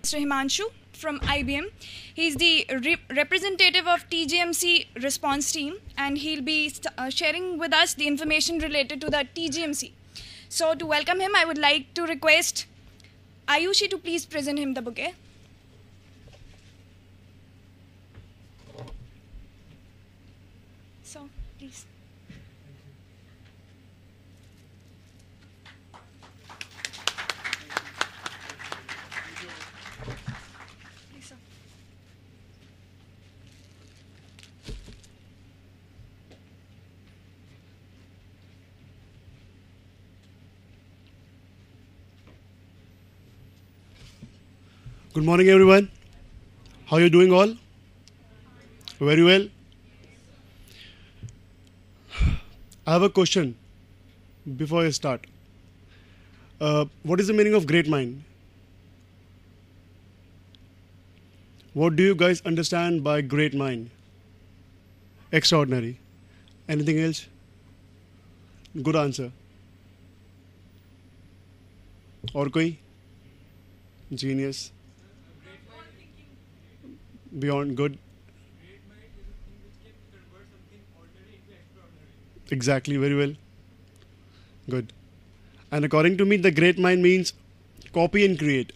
Mr. Himanshu from IBM. He's the representative of TGMC response team, and he'll be sharing with us the information related to the TGMC. So to welcome him, I would like to request Ayushi to please present him the bouquet. So, please. Please, sir. Good morning, everyone. How are you doing all? Very well. I have a question before I start. What is the meaning of great mind? What do you guys understand by great mind? Extraordinary. Anything else? Good answer. और कोई? Genius. Beyond good. Exactly, very well. Good. And according to me, the great mind means copy and create,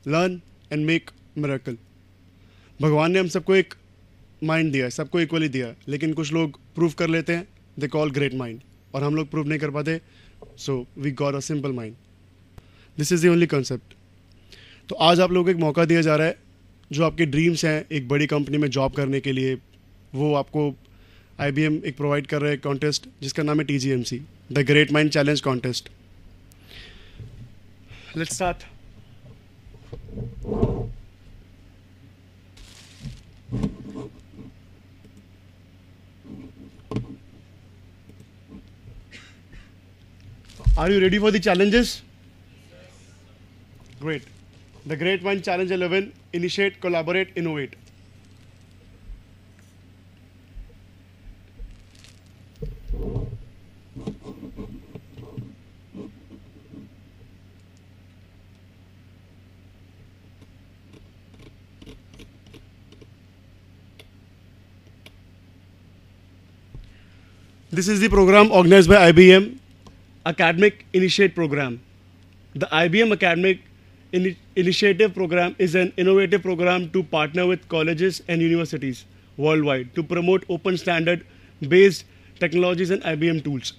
learn and make miracle. भगवान ने हम सबको एक mind दिया है, सबको इक्वली दिया है, लेकिन कुछ लोग प्रूव कर लेते हैं, दे कॉल ग्रेट माइंड, और हम लोग प्रूव नहीं कर पाते, so we got a simple mind. This is the only concept. तो आज आप लोगों को एक मौका दिया जा रहा है, जो आपके ड्रीम्स हैं एक बड़ी कंपनी में जॉब करने के लिए, वो आपको IBM एक प्रोवाइड कर रहा है कॉन्टेस्ट जिसका नाम है TGMC, the great mind challenge contest. Let's start. Are you ready for the challenges? Great. The Great Mind Challenge 11, initiate, collaborate, innovate. This is the program organized by IBM, Academic Initiate Program. The IBM Academic Initiative Program is an innovative program to partner with colleges and universities worldwide to promote open standard-based technologies and IBM tools.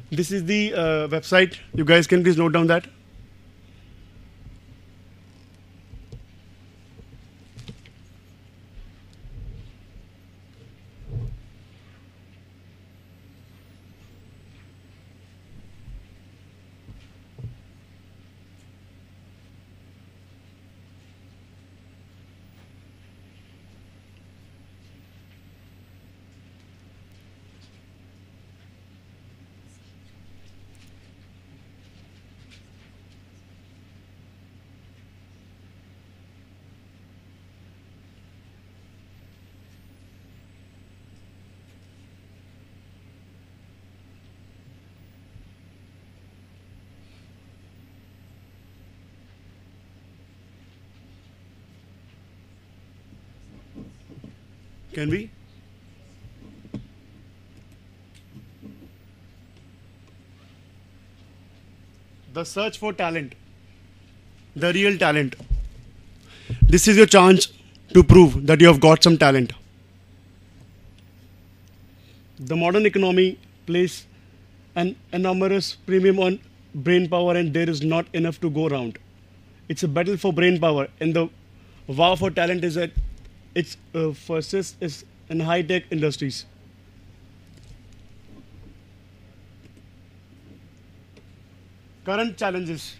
This is the website. You guys can please note down that. Can we? The search for talent, the real talent. This is your chance to prove that you have got some talent. The modern economy places an enormous premium on brain power, and there is not enough to go around. It's a battle for brain power, and the war for talent is at its first is in high-tech industries. Current challenges.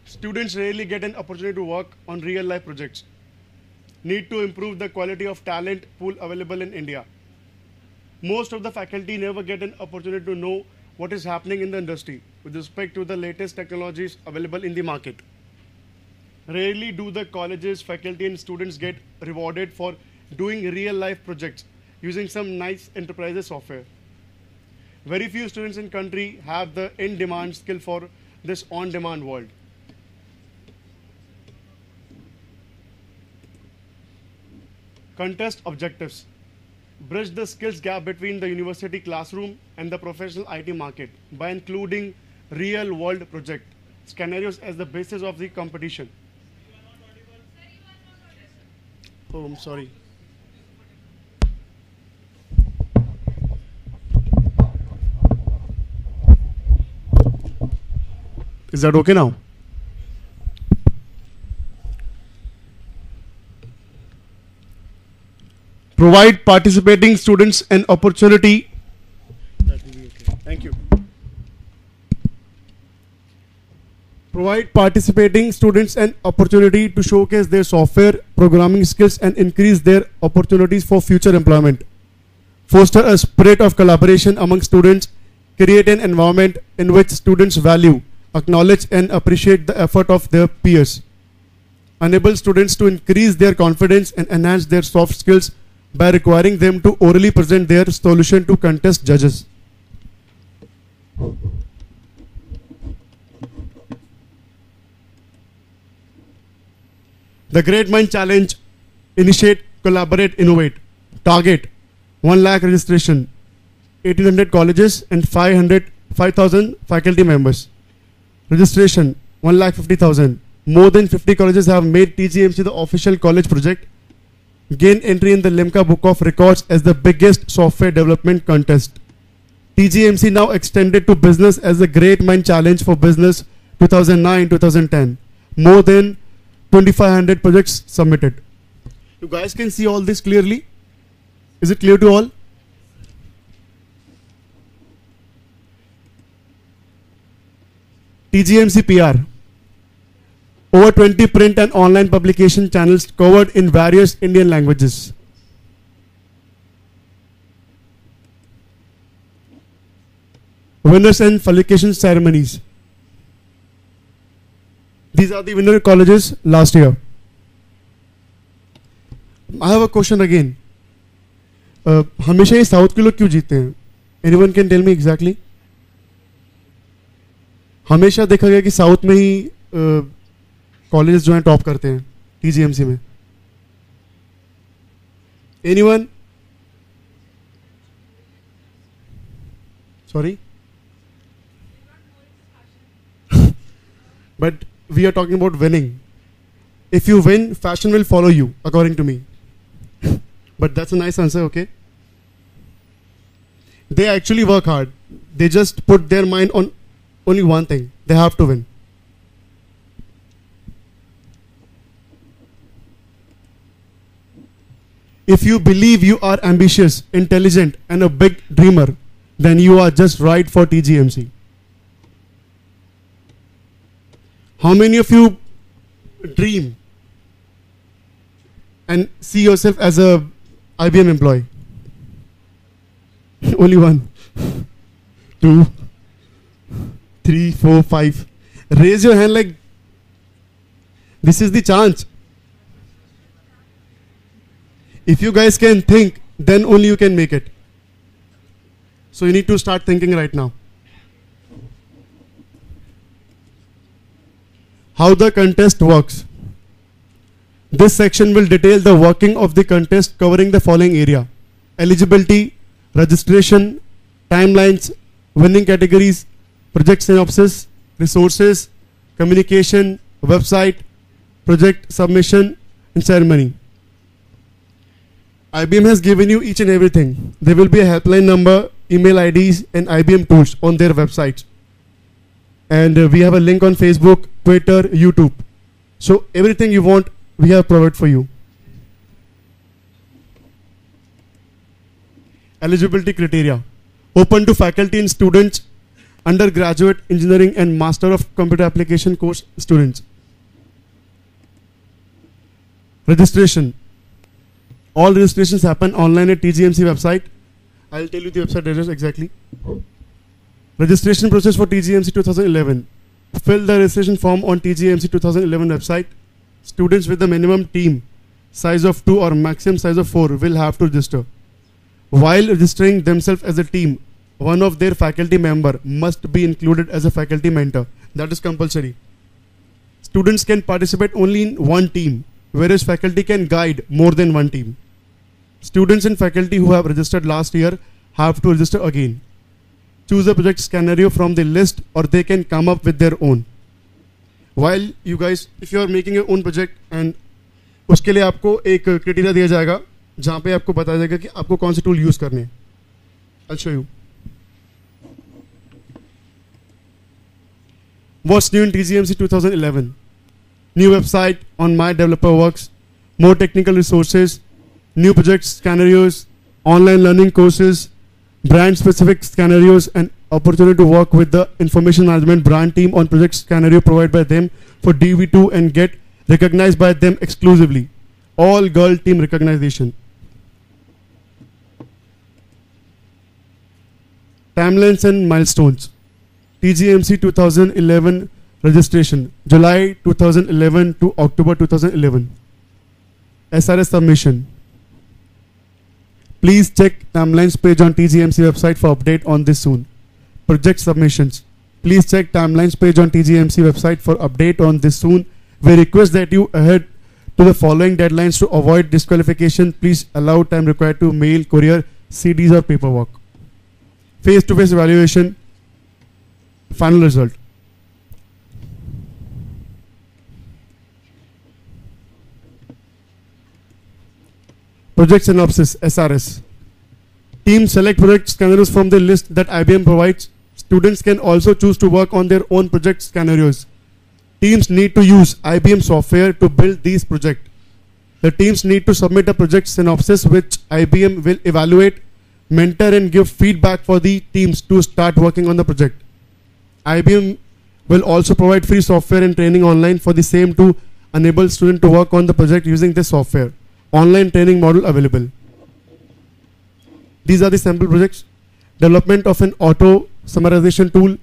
Students rarely get an opportunity to work on real-life projects. Need to improve the quality of talent pool available in India. Most of the faculty never get an opportunity to know what is happening in the industry with respect to the latest technologies available in the market. Rarely do the colleges, faculty and students get rewarded for doing real life projects using some nice enterprises software. Very few students in country have the in-demand skill for this on-demand world. Contest objectives. Bridge the skills gap between the university classroom and the professional IT market by including real-world project scenarios as the basis of the competition. Oh, I'm sorry. Is that okay now? Provide participating students an opportunity. That will be okay. Thank you. Provide participating students an opportunity to showcase their software programming skills and increase their opportunities for future employment. Foster a spirit of collaboration among students. Create an environment in which students value, acknowledge and appreciate the effort of their peers. Enable students to increase their confidence and enhance their soft skills by requiring them to orally present their solution to contest judges. The Great Mind Challenge. Initiate, collaborate, innovate. Target 1 lakh registration, 1800 colleges and 5,000 faculty members. Registration 1,50,000. More than 50 colleges have made TGMC the official college project. Gain entry in the Limca Book of Records as the biggest software development contest. TGMC now extended to business as the Great Mind Challenge for Business 2009-2010. More than 2,500 projects submitted. You guys can see all this clearly? Is it clear to all? TGMC PR. Over 20 print and online publication channels covered in various Indian languages. Winners and felicitation ceremonies. These are the winner colleges last year. I have a question again. हमेशा ये south के लोग क्यों जीतते हैं? Anyone can tell me exactly? हमेशा देखा गया कि साउथ में ही कॉलेजेस जो हैं टॉप करते हैं टीजीएमसी में. Anyone? Sorry? But we are talking about winning. If you win, fashion will follow you, according to me. But that's a nice answer, okay? They actually work hard. They just put their mind on only one thing. They have to win. If you believe you are ambitious, intelligent, and a big dreamer, then you are just right for TGMC. How many of you dream and see yourself as a IBM employee? Only one. 2, 3, 4, 5. Raise your hand like this is the chance. If you guys can think, then only you can make it. So you need to start thinking right now. How the contest works. This section will detail the working of the contest covering the following area: eligibility, registration, timelines, winning categories, project synopsis, resources, communication, website, project submission, and ceremony. IBM has given you each and everything. There will be a helpline number, email IDs, and IBM tools on their websites. And we have a link on Facebook, Twitter, YouTube. So everything you want, we have provided for you. Eligibility criteria. Open to faculty and students, undergraduate engineering and master of computer application course students. Registration. All registrations happen online at TGMC website. I'll tell you the website address exactly. Registration process for TGMC 2011. Fill the registration form on TGMC 2011 website. Students with the minimum team size of 2 or maximum size of 4 will have to register. While registering themselves as a team, one of their faculty member must be included as a faculty mentor. That is compulsory. Students can participate only in one team, whereas faculty can guide more than one team. Students and faculty who have registered last year have to register again. Choose a project scenario from the list, or they can come up with their own. While you guys, if you are making your own project, and उसके लिए आपको एक criteria दिया जाएगा जहाँ पे आपको बताया जाएगा कि आपको कौन से टूल यूज करने हैं. I'll show you. What's new in TGMC 2011? New website on My Developer Works, more technical resources, new project scenarios, online learning courses, brand-specific scenarios, and opportunity to work with the information management brand team on project scenario provided by them for DV2 and get recognized by them exclusively. All girl team recognition. Timelines and milestones. TGMC 2011 registration, July 2011 to October 2011. SRS submission. Please check timelines page on TGMC website for update on this soon. Project submissions. Please check timelines page on TGMC website for update on this soon. We request that you adhere to the following deadlines to avoid disqualification. Please allow time required to mail, courier, CDs or paperwork. Face-to-face evaluation. Final result. Project synopsis, SRS. Team select project scenarios from the list that IBM provides. Students can also choose to work on their own project scenarios. Teams need to use IBM software to build these projects. The teams need to submit a project synopsis which IBM will evaluate, mentor and give feedback for the teams to start working on the project. IBM will also provide free software and training online for the same to enable students to work on the project using this software. Online training model available. These are the sample projects. Development of an auto summarization tool,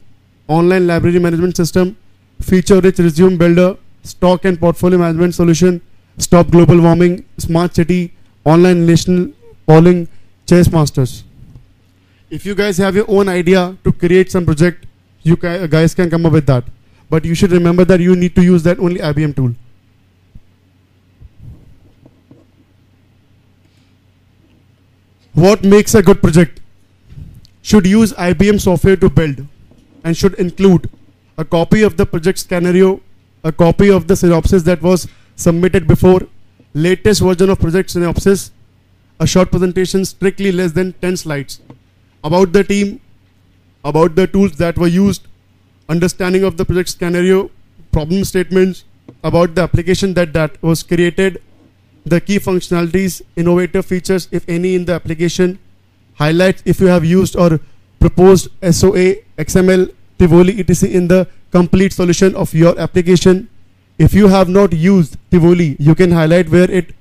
online library management system, feature-rich resume builder, stock and portfolio management solution, stop global warming, smart city, online national polling, chess masters. If you guys have your own idea to create some project, you guys can come up with that. But you should remember that you need to use that only IBM tool. What makes a good project? Should use IBM software to build and should include a copy of the project scenario, a copy of the synopsis that was submitted before, latest version of project synopsis, a short presentation strictly less than 10 slides, about the team, about the tools that were used, understanding of the project scenario, problem statements, about the application that was created, the key functionalities, innovative features if any in the application, highlights if you have used or proposed SOA, XML, Tivoli, etc. in the complete solution of your application. If you have not used Tivoli, you can highlight where it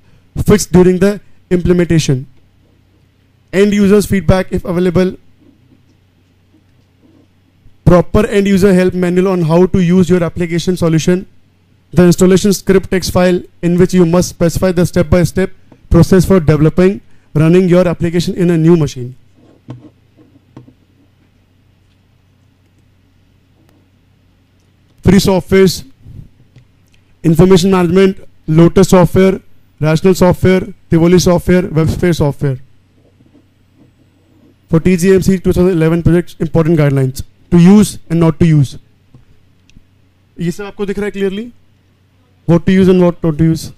fits during the implementation. End users feedback if available. Proper end user help manual on how to use your application solution. The installation script text file in which you must specify the step-by-step process for developing, running your application in a new machine. Free softwares, information management, Lotus software, Rational software, Tivoli software, WebSphere software. For TGMC 2011 projects, important guidelines to use and not to use. ये सब आपको दिख रहा है clearly? What to use and what not to use.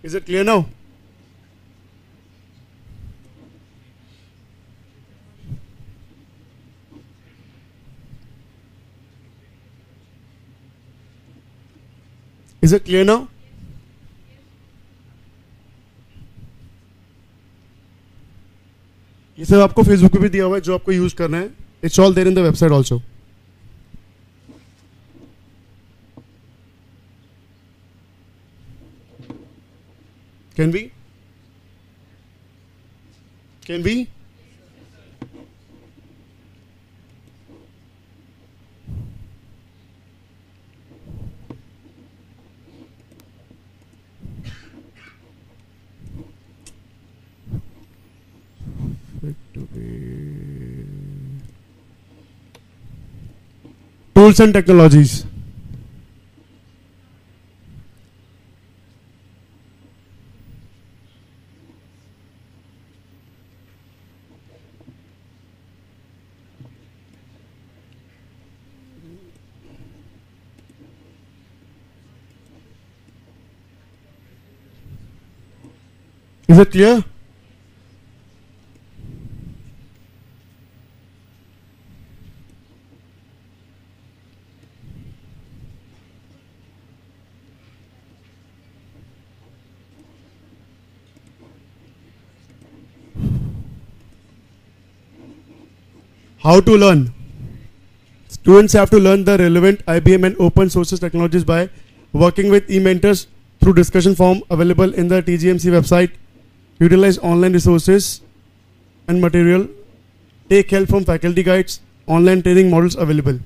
Is it clear now? Is it clear now? ये सब आपको Facebook पे भी दिया हुआ है जो आपको यूज करना है. It's all there in the website also. Can we? Can we? Tools and technologies. Is it clear? How to learn? Students have to learn the relevant IBM and open sources technologies by working with e-mentors through discussion forum available in the TGMC website, utilize online resources and material, take help from faculty guides, online training models available.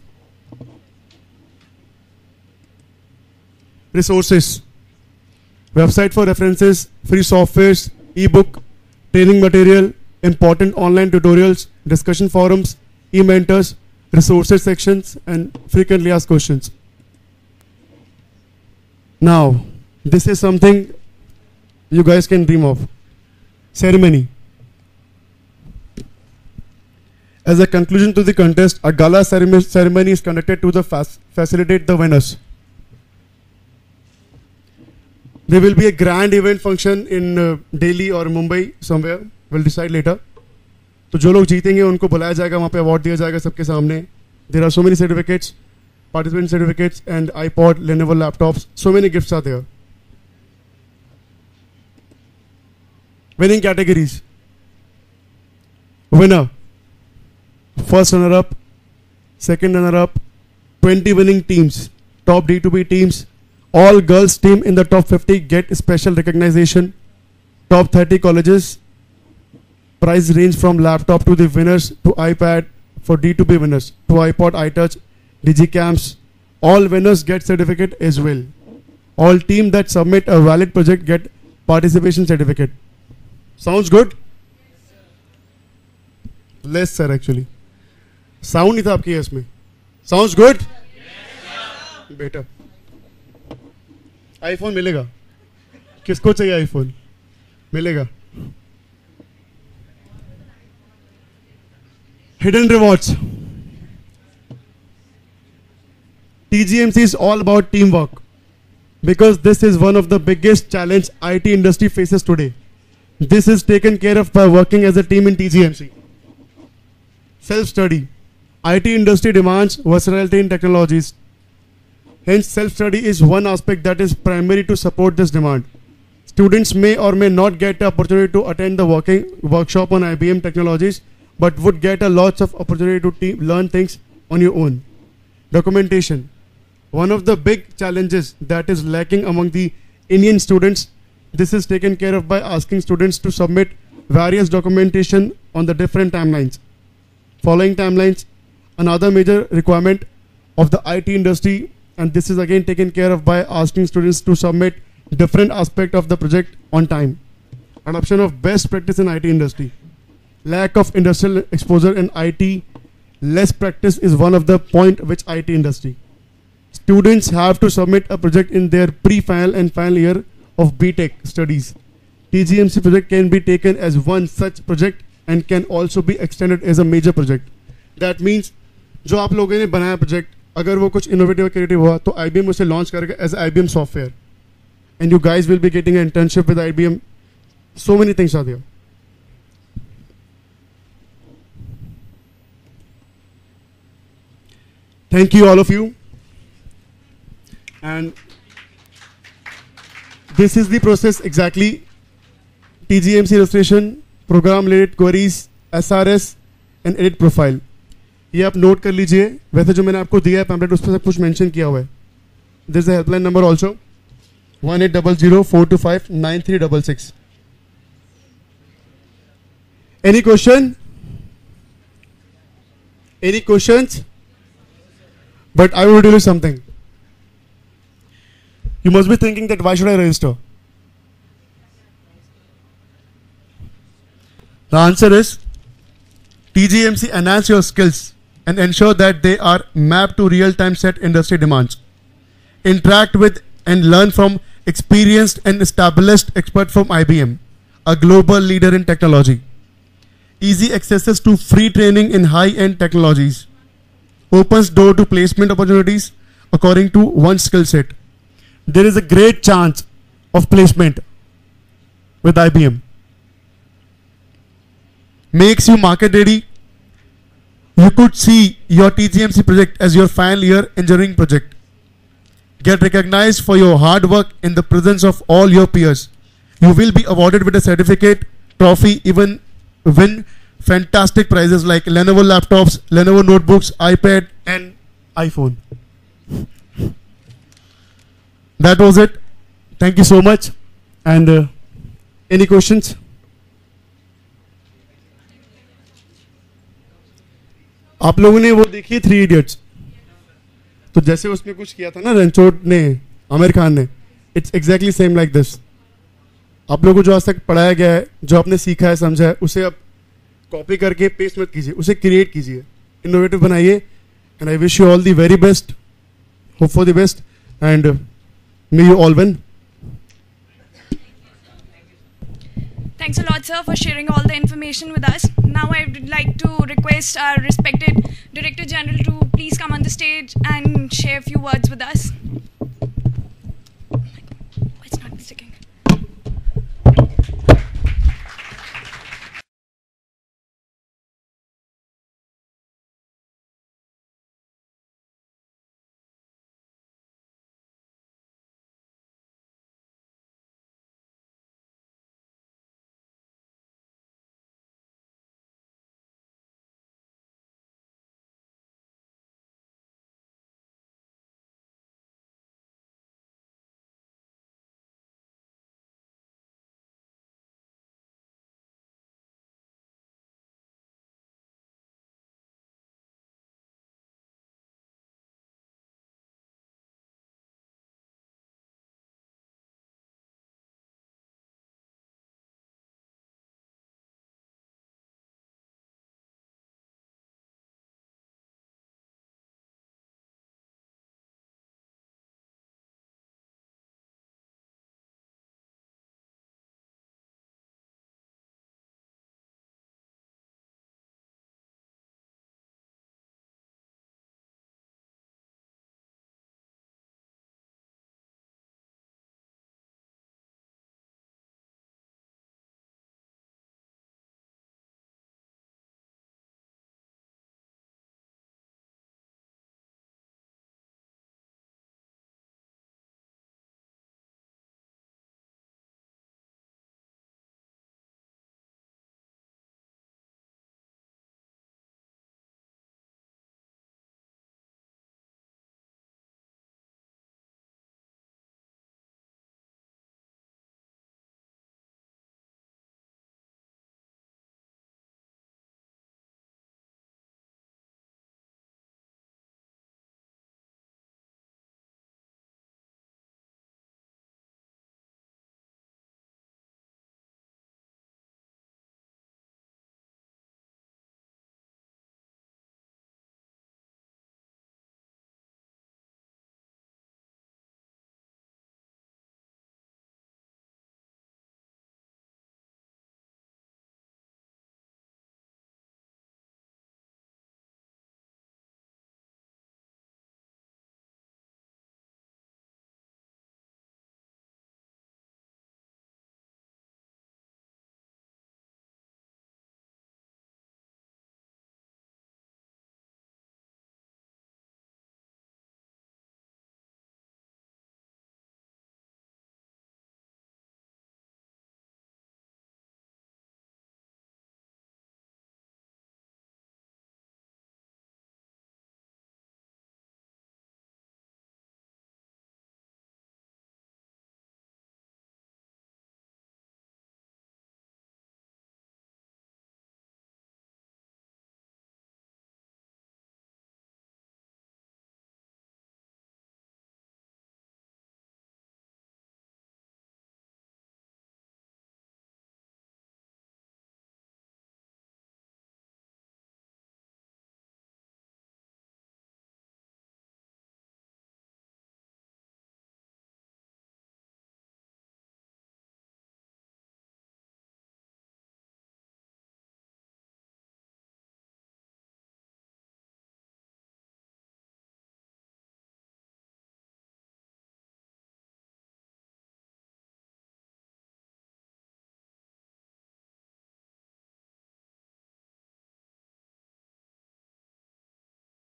Resources. Website for references, free softwares, ebook, training material, important online tutorials, discussion forums, e-mentors, resources sections, and frequently asked questions. Now, this is something you guys can dream of. Ceremony. As a conclusion to the contest, a gala ceremony is conducted to facilitate the winners. There will be a grand event function in Delhi or Mumbai somewhere. We'll decide later. तो जो लोग जीतेंगे उनको बुलाया जाएगा, वहाँ पे award दिया जाएगा सबके सामने. There are so many certificates, participant certificates and iPod, Lenovo laptops. So many gifts are there. Winning categories. Winner. First runner-up, second runner-up, 20 winning teams, top D2B teams. All girls team in the top 50 get special recognition. Top 30 colleges. Prize range from laptop to the winners to iPad for D2B winners to iPod, iTouch, DigiCams. All winners get certificate as well. All team that submit a valid project get participation certificate. Sounds good? Less sir actually. Sound नहीं था आपकी इसमें. Sounds good? बेटा. iPhone मिलेगा. किसको चाहिए iPhone? मिलेगा. Hidden rewards. TGMC is all about teamwork because this is one of the biggest challenge IT industry faces today. This is taken care of by working as a team in TGMC. Self-study. IT industry demands versatility in technologies. Hence, self-study is one aspect that is primary to support this demand. Students may or may not get the opportunity to attend the workshop on IBM technologies, but would get a lots of opportunity to learn things on your own. Documentation. One of the big challenges that is lacking among the Indian students, this is taken care of by asking students to submit various documentation on the different timelines. Following timelines, another major requirement of the IT industry, and this is again taken care of by asking students to submit different aspect of the project on time. Adoption of best practice in IT industry. Lack of industrial exposure in IT, less practice is one of the point which IT industry. Students have to submit a project in their pre-final and final year of BTech studies. TGMC project can be taken as one such project and can also be extended as a major project. That means जो आप लोगों ने बनाया project, अगर वो कुछ innovative creative हुआ तो IBM उसे launch करेगा as IBM software. And you guys will be getting an internship with IBM. So many things are there. Thank you all of you. And this is the process exactly. TGMC registration, program related queries, SRS and edit profile. ये आप note कर लीजिए. वैसे जो मैंने आपको दिया है पैम्पलेट उस पर सब कुछ मेंशन किया हुआ है. There is a helpline number also. 1800-425-9366. Any question? Any questions? But I will tell you something. You must be thinking that why should I register? The answer is TGMC enhance your skills and ensure that they are mapped to real-time set industry demands. Interact with and learn from experienced and established experts from IBM, a global leader in technology. Easy access to free training in high-end technologies. Opens door to placement opportunities according to one's skill set. There is a great chance of placement with IBM. Makes you market ready. You could see your TGMC project as your final year engineering project. Get recognized for your hard work in the presence of all your peers. You will be awarded with a certificate, trophy, even win fantastic prizes like Lenovo laptops, Lenovo notebooks, iPad and iPhone. That was it. Thank you so much. And any questions? आप लोगों ने वो देखी 3 idiots? तो जैसे उसमें कुछ किया था ना रणछोड़ ने, आमिर खान ने, it's exactly same like this. आप लोगों को जो आज तक पढ़ाया गया है, जो आपने सीखा है, समझा है, उसे अब कॉपी करके पेस्ट मत कीजिए, उसे क्रिएट कीजिए, इनोवेटिव बनाइए. And I wish you all the very best, hope for the best and may you all win. Thanks a lot, sir, for sharing all the information with us. Now I would like to request our respected Director General to please come on the stage and share a few words with us.